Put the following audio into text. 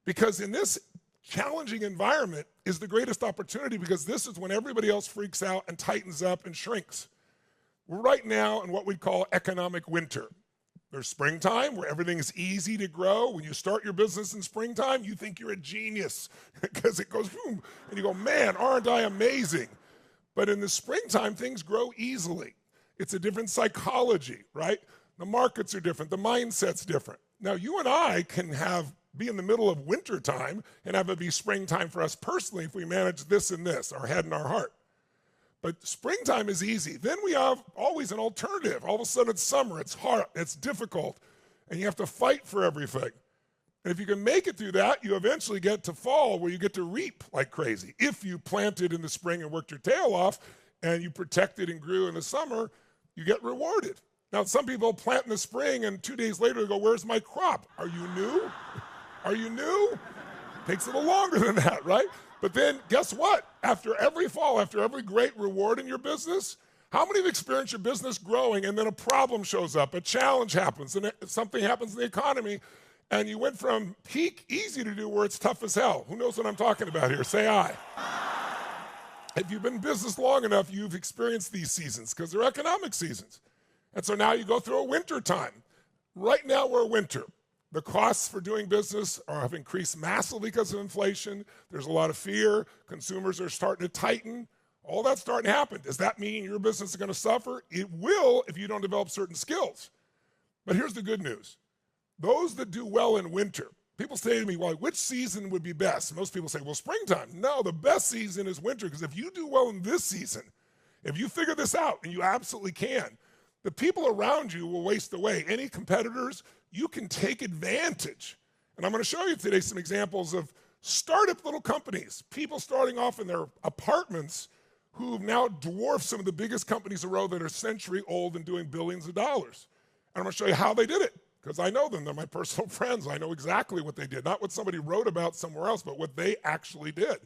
Because in this challenging environment is the greatest opportunity, because this is when everybody else freaks out and tightens up and shrinks. We're right now in what we'd call economic winter. There's springtime where everything is easy to grow. When you start your business in springtime, you think you're a genius because it goes boom, and you go, man, aren't I amazing? But in the springtime, things grow easily. It's a different psychology, right? The markets are different, the mindset's different. Now, you and I can be in the middle of winter time and have it be springtime for us personally if we manage this and this, our head and our heart. But springtime is easy. Then we have always an alternative. All of a sudden it's summer, it's hard, it's difficult, and you have to fight for everything. And if you can make it through that, you eventually get to fall where you get to reap like crazy. If you planted in the spring and worked your tail off and you protected and grew in the summer, you get rewarded. Now, some people plant in the spring and 2 days later they go, where's my crop? Are you new? Are you new? Takes a little longer than that, right? But then guess what? After every fall, after every great reward in your business, how many have experienced your business growing and then a problem shows up, a challenge happens, and something happens in the economy, and you went from peak easy to do where it's tough as hell? Who knows what I'm talking about here? Say aye. If you've been in business long enough, you've experienced these seasons because they're economic seasons. And so now you go through a winter time. Right now we're winter. The costs for doing business have increased massively because of inflation. There's a lot of fear. Consumers are starting to tighten. All that's starting to happen. Does that mean your business is going to suffer? It will if you don't develop certain skills. But here's the good news. Those that do well in winter, people say to me, well, which season would be best? Most people say, well, springtime. No, the best season is winter, because if you do well in this season, if you figure this out, and you absolutely can, the people around you will waste away. Any competitors, you can take advantage. And I'm going to show you today some examples of startup little companies, people starting off in their apartments who've now dwarfed some of the biggest companies in a row that are century old and doing billions of dollars. And I'm going to show you how they did it, because I know them. They're my personal friends. I know exactly what they did. Not what somebody wrote about somewhere else, but what they actually did.